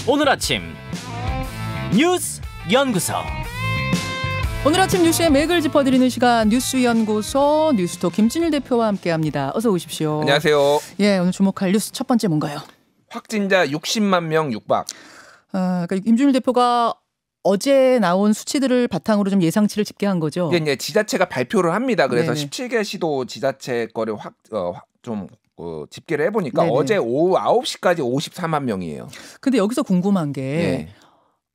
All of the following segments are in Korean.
오늘 아침 뉴스 연구소. 오늘 아침 뉴스의 맥을 짚어드리는 시간 뉴스 연구소 뉴스톡 김진일 대표와 함께합니다. 어서 오십시오. 안녕하세요. 예, 오늘 주목할 뉴스 첫 번째 뭔가요? 확진자 60만 명 육박. 그러니까 김진일 대표가 어제 나온 수치들을 바탕으로 좀 예상치를 집계한 거죠. 이게 이제 지자체가 발표를 합니다. 그래서 네네. 17개 시도 지자체 거를 집계를 해보니까 네네. 어제 오후 9시까지 54만 명이에요. 근데 여기서 궁금한 게 예.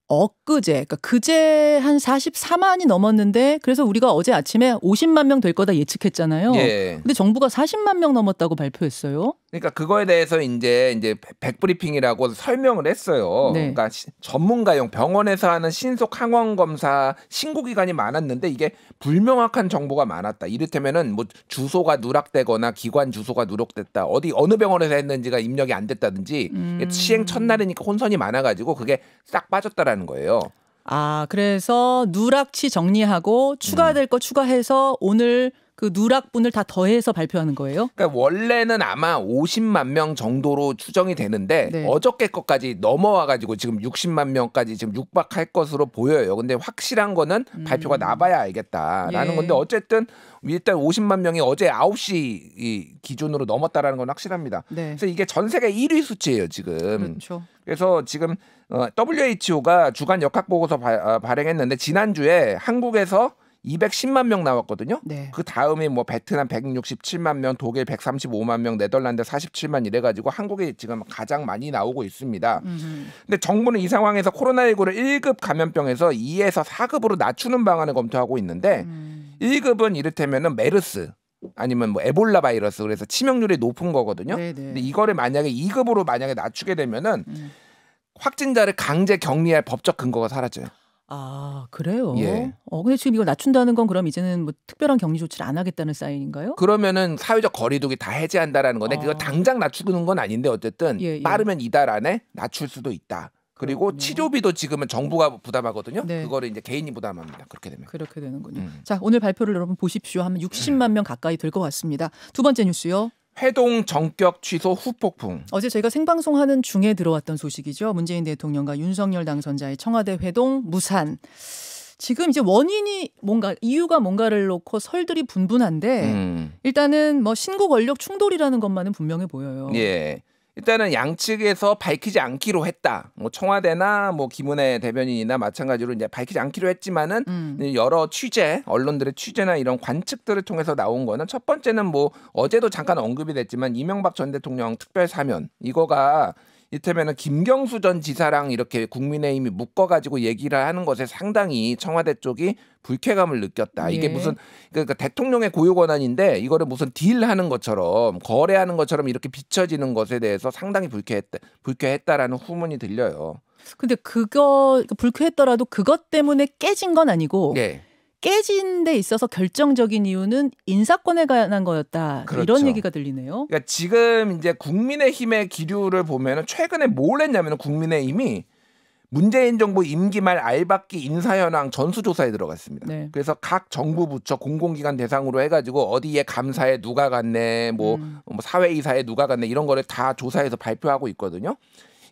엊그제, 그러니까 그제 한 44만이 넘었는데 그래서 우리가 어제 아침에 50만 명 될 거다 예측했잖아요. 예. 근데 정부가 40만 명 넘었다고 발표했어요. 그러니까 그거에 대해서 이제 백브리핑이라고 설명을 했어요. 네. 그러니까 전문가용 병원에서 하는 신속 항원 검사 신고 기간이 많았는데 이게 불명확한 정보가 많았다. 이를테면은 뭐 주소가 누락되거나 기관 주소가 누락됐다. 어느 병원에서 했는지가 입력이 안 됐다든지 시행 첫날이니까 혼선이 많아가지고 그게 싹 빠졌다라는 거예요. 아, 그래서 누락치 정리하고 추가될 거 추가해서 오늘 그 누락분을 다 더해서 발표하는 거예요? 그러니까 원래는 아마 50만 명 정도로 추정이 되는데 네. 어저께 것까지 넘어와가지고 지금 60만 명까지 지금 육박할 것으로 보여요. 근데 확실한 거는 발표가 나봐야 알겠다라는 예. 건데 어쨌든 일단 50만 명이 어제 9시 이 기준으로 넘었다라는 건 확실합니다. 네. 그래서 이게 전 세계 1위 수치예요 지금. 그렇죠. 그래서 지금 WHO가 주간 역학 보고서 발행했는데 지난주에 한국에서 210만 명 나왔거든요. 네. 그 다음에 뭐 베트남 167만 명, 독일 135만 명, 네덜란드 47만 이래가지고 한국이 지금 가장 많이 나오고 있습니다. 근데 정부는 이 상황에서 코로나19를 1급 감염병에서 2에서 4급으로 낮추는 방안을 검토하고 있는데 1급은 이를테면은 메르스 아니면 뭐 에볼라 바이러스 그래서 치명률이 높은 거거든요. 네네. 근데 이거를 만약에 2급으로 만약에 낮추게 되면은 확진자를 강제 격리할 법적 근거가 사라져요. 아, 그래요? 예. 근데 지금 이거 낮춘다는 건 그럼 이제는 뭐 특별한 격리 조치를 안 하겠다는 사인인가요? 그러면은 사회적 거리두기 다 해제한다라는 건데 그거 당장 낮추는 건 아닌데 어쨌든 예. 빠르면 이달 안에 낮출 수도 있다. 그리고 그렇군요. 치료비도 지금은 정부가 부담하거든요. 네. 그거를 이제 개인이 부담합니다. 그렇게 되면. 그렇게 되는군요. 자, 오늘 발표를 여러분 보십시오. 하면 60만 명 가까이 될 것 같습니다. 두 번째 뉴스요. 회동 전격 취소 후폭풍. 어제 저희가 생방송하는 중에 들어왔던 소식이죠. 문재인 대통령과 윤석열 당선자의 청와대 회동 무산. 지금 이제 원인이 뭔가 이유가 뭔가를 놓고 설들이 분분한데 일단은 뭐 신고 권력 충돌이라는 것만은 분명해 보여요. 예. 일단은 양측에서 밝히지 않기로 했다. 뭐 청와대나 뭐 김은혜 대변인이나 마찬가지로 이제 밝히지 않기로 했지만은 여러 언론들의 취재나 이런 관측들을 통해서 나온 거는 첫 번째는 뭐 어제도 잠깐 언급이 됐지만 이명박 전 대통령 특별 사면 이거가 이를테면은 김경수 전 지사랑 이렇게 국민의힘이 묶어가지고 얘기를 하는 것에 상당히 청와대 쪽이 불쾌감을 느꼈다. 이게 예. 무슨 그러니까 대통령의 고유 권한인데 이거를 무슨 딜하는 것처럼 거래하는 것처럼 이렇게 비춰지는 것에 대해서 상당히 불쾌했다라는 후문이 들려요. 근데 그거 불쾌했더라도 그것 때문에 깨진 건 아니고 네. 깨진 데 있어서 결정적인 이유는 인사권에 관한 거였다. 그렇죠. 이런 얘기가 들리네요. 그러니까 지금 이제 국민의힘의 기류를 보면은 최근에 뭘 했냐면은 국민의힘이 문재인 정부 임기 말 알박기 인사 현황 전수조사에 들어갔습니다. 네. 그래서 각 정부 부처 공공기관 대상으로 해가지고 어디에 감사에 누가 갔네, 뭐 사회이사에 누가 갔네 이런 거를 다 조사해서 발표하고 있거든요.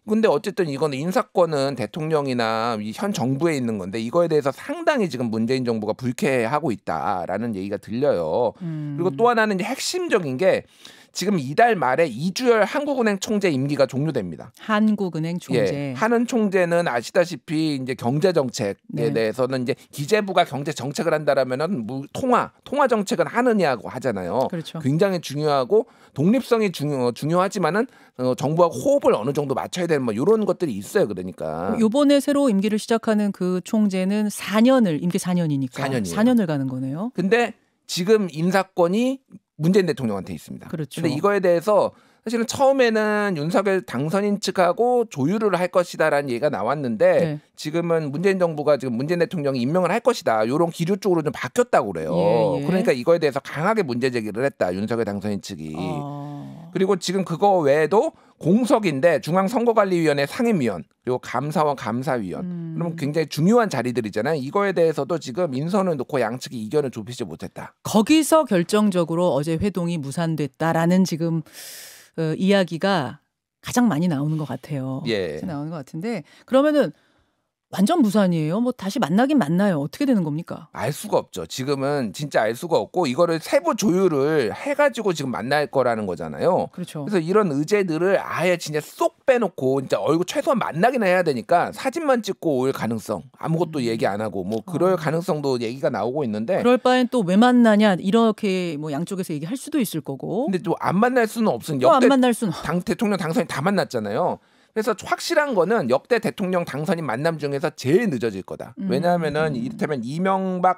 근데 어쨌든 이거는 인사권은 대통령이나 이 현 정부에 있는 건데 이거에 대해서 상당히 지금 문재인 정부가 불쾌해하고 있다라는 얘기가 들려요. 그리고 또 하나는 이제 핵심적인 게 지금 이달 말에 이주열 한국은행 총재 임기가 종료됩니다. 한국은행 총재. 예, 한은 총재는 아시다시피 이제 경제 정책에 네. 대해서는 이제 기재부가 경제 정책을 한다라면은 통화 정책은 하느냐고 하잖아요. 그렇죠. 굉장히 중요하고 독립성이 중요하지만은 정부하고 호흡을 어느 정도 맞춰야 되는 뭐 이런 것들이 있어요. 그러니까 요번에 새로 임기를 시작하는 그 총재는 임기 4년이니까 4년이에요. 4년을 가는 거네요. 근데 지금 인사권이 문재인 대통령한테 있습니다. 그렇죠. 근데 이거에 대해서 사실은 처음에는 윤석열 당선인 측하고 조율을 할 것이다라는 얘기가 나왔는데 네. 지금은 문재인 정부가 지금 문재인 대통령이 임명을 할 것이다. 이런 기류 쪽으로 좀 바뀌었다고 그래요. 예, 예. 그러니까 이거에 대해서 강하게 문제 제기를 했다. 윤석열 당선인 측이. 그리고 지금 그거 외에도 공석인데 중앙선거관리위원회 상임위원 그리고 감사원 감사위원 그러면 굉장히 중요한 자리들이잖아요. 이거에 대해서도 지금 인선을 놓고 양측이 이견을 좁히지 못했다. 거기서 결정적으로 어제 회동이 무산됐다라는 지금 이야기가 가장 많이 나오는 것 같아요. 예. 나오는 것 같은데 그러면은 완전 무산이에요. 뭐 다시 만나긴 만나요. 어떻게 되는 겁니까? 알 수가 없죠. 지금은 진짜 알 수가 없고 이거를 세부 조율을 해가지고 지금 만날 거라는 거잖아요. 그렇죠. 그래서 이런 의제들을 아예 진짜 쏙 빼놓고 진짜 얼굴 최소한 만나긴 해야 되니까 사진만 찍고 올 가능성 아무것도 얘기 안 하고 뭐 그럴 가능성도 얘기가 나오고 있는데 그럴 바엔 또 왜 만나냐 이렇게 뭐 양쪽에서 얘기할 수도 있을 거고. 근데 또 안 만날 수는 없으니 또 안 만날 수는 대통령 당선이 다 만났잖아요. 그래서 확실한 거는 역대 대통령 당선인 만남 중에서 제일 늦어질 거다. 왜냐하면은 이를테면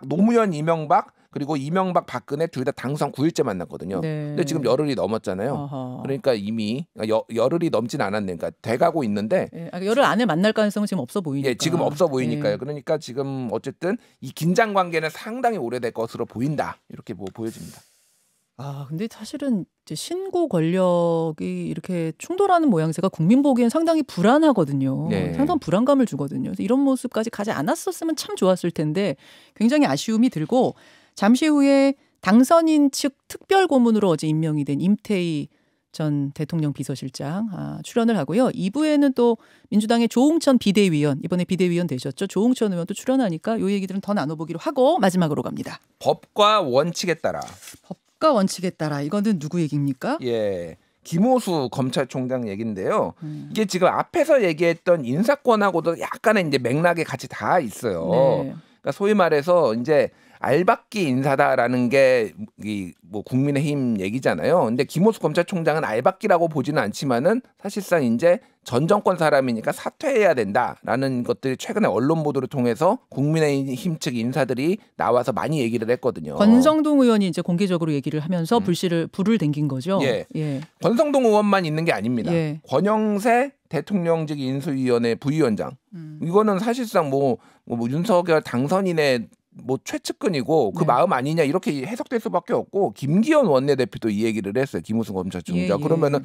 노무현 이명박 그리고 이명박 박근혜 둘 다 당선 9일째 만났거든요. 네. 근데 지금 열흘이 넘었잖아요. 어허. 그러니까 이미 열흘이 넘진 않았네. 그러니까 돼가고 있는데 네. 열흘 안에 만날 가능성은 지금 없어 보이니까. 예, 지금 없어 보이니까요. 네. 그러니까 지금 어쨌든 이 긴장 관계는 상당히 오래될 것으로 보인다. 이렇게 뭐 보여집니다. 근데 사실은 이제 신고 권력이 이렇게 충돌하는 모양새가 국민 보기엔 상당히 불안하거든요. 네. 상당히 불안감을 주거든요. 그래서 이런 모습까지 가지 않았었으면 참 좋았을 텐데 굉장히 아쉬움이 들고 잠시 후에 당선인 측 특별 고문으로 어제 임명이 된 임태희 전 대통령 비서실장 출연을 하고요. 2부에는 또 민주당의 조응천 비대위원, 이번에 비대위원 되셨죠. 조응천 의원도 출연하니까 이 얘기들은 더 나눠보기로 하고 마지막으로 갑니다. 법과 원칙에 따라. 법과 원칙에 따라 이거는 누구 얘기입니까? 예. 김호수 검찰총장 얘기인데요. 이게 지금 앞에서 얘기했던 인사권하고도 약간의 이제 맥락이 같이 다 있어요. 네. 그러니까 소위 말해서 이제 알박기 인사다라는 게 뭐 국민의힘 얘기잖아요. 근데 김호수 검찰총장은 알박기라고 보지는 않지만은 사실상 이제 전 정권 사람이니까 사퇴해야 된다라는 것들이 최근에 언론 보도를 통해서 국민의힘 측 인사들이 나와서 많이 얘기를 했거든요. 권성동 의원이 이제 공개적으로 얘기를 하면서 불을 댕긴 거죠. 예. 예. 권성동 의원만 있는 게 아닙니다. 예. 권영세 대통령직 인수위원회 부위원장. 이거는 사실상 뭐 윤석열 당선인의 뭐 최측근이고 그 네. 마음 아니냐 이렇게 해석될 수밖에 없고 김기현 원내대표도 이 얘기를 했어요. 김우수 검찰총장. 예. 그러면은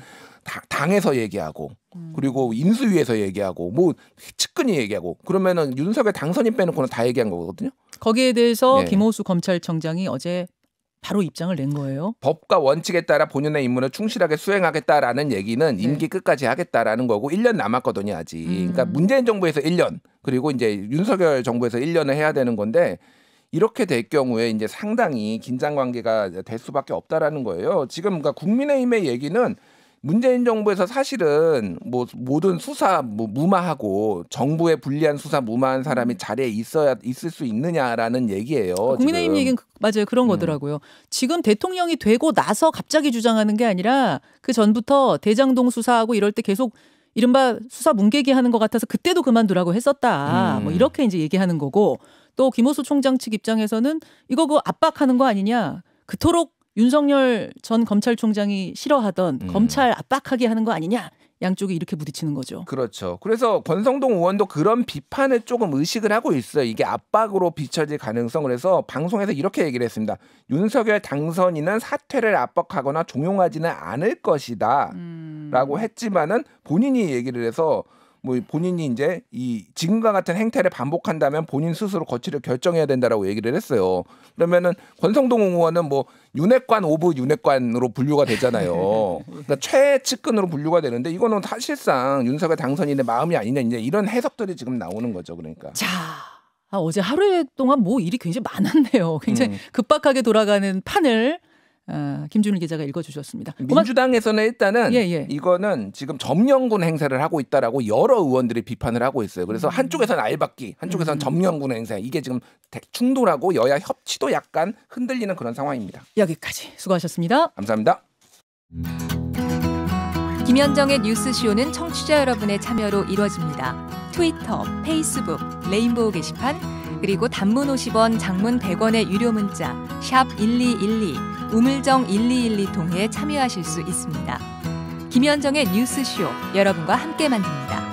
당에서 얘기하고 그리고 인수위에서 얘기하고 뭐 측근이 얘기하고 그러면은 윤석열 당선인 빼놓고는 다 얘기한 거거든요. 거기에 대해서 예. 김호수 검찰청장이 어제 바로 입장을 낸 거예요. 법과 원칙에 따라 본연의 임무를 충실하게 수행하겠다라는 얘기는 임기 끝까지 하겠다라는 거고 1년 남았거든요, 아직. 그러니까 문재인 정부에서 1년 그리고 이제 윤석열 정부에서 1년을 해야 되는 건데 이렇게 될 경우에 이제 상당히 긴장 관계가 될 수밖에 없다라는 거예요. 지금 그러니까 국민의힘의 얘기는 문재인 정부에서 사실은 뭐 모든 수사 무마하고 정부에 불리한 수사 무마한 사람이 자리에 있을 수 있느냐라는 얘기예요. 국민의힘 지금. 얘기는 맞아요. 그런 거더라고요. 지금 대통령이 되고 나서 갑자기 주장하는 게 아니라 그 전부터 대장동 수사하고 이럴 때 계속 이른바 수사 뭉개기 하는 것 같아서 그때도 그만두라고 했었다. 뭐 이렇게 이제 얘기하는 거고 또 김호수 총장 측 입장에서는 이거 그 압박하는 거 아니냐. 그토록 윤석열 전 검찰총장이 싫어하던 검찰 압박하게 하는 거 아니냐. 양쪽이 이렇게 부딪히는 거죠. 그렇죠. 그래서 권성동 의원도 그런 비판을 조금 의식을 하고 있어요. 이게 압박으로 비춰질 가능성을 해서 방송에서 이렇게 얘기를 했습니다. 윤석열 당선인은 사퇴를 압박하거나 종용하지는 않을 것이다 라고 했지만은 본인이 얘기를 해서 뭐 본인이 이제 이 지금과 같은 행태를 반복한다면 본인 스스로 거취를 결정해야 된다라고 얘기를 했어요. 그러면은 권성동 의원은 뭐 윤핵관 오브 윤핵관으로 분류가 되잖아요. 그러니까 최측근으로 분류가 되는데 이거는 사실상 윤석열 당선인의 마음이 아니냐 이제 이런 해석들이 지금 나오는 거죠. 그러니까. 자, 어제 하루 동안 뭐 일이 굉장히 많았네요. 굉장히 급박하게 돌아가는 판을 김준일 기자가 읽어주셨습니다. 민주당에서는 일단은 예. 이거는 지금 점령군 행사를 하고 있다라고 여러 의원들이 비판을 하고 있어요. 그래서 한쪽에서는 알박기, 한쪽에서는 점령군 행사. 이게 지금 충돌하고 여야 협치도 약간 흔들리는 그런 상황입니다. 여기까지 수고하셨습니다. 감사합니다. 김현정의 뉴스쇼는 청취자 여러분의 참여로 이루어집니다. 트위터, 페이스북, 레인보우 게시판 그리고 단문 50원, 장문 100원의 유료 문자 샵 1212, 우물정 1212 통해 참여하실 수 있습니다. 김현정의 뉴스쇼 여러분과 함께 만듭니다.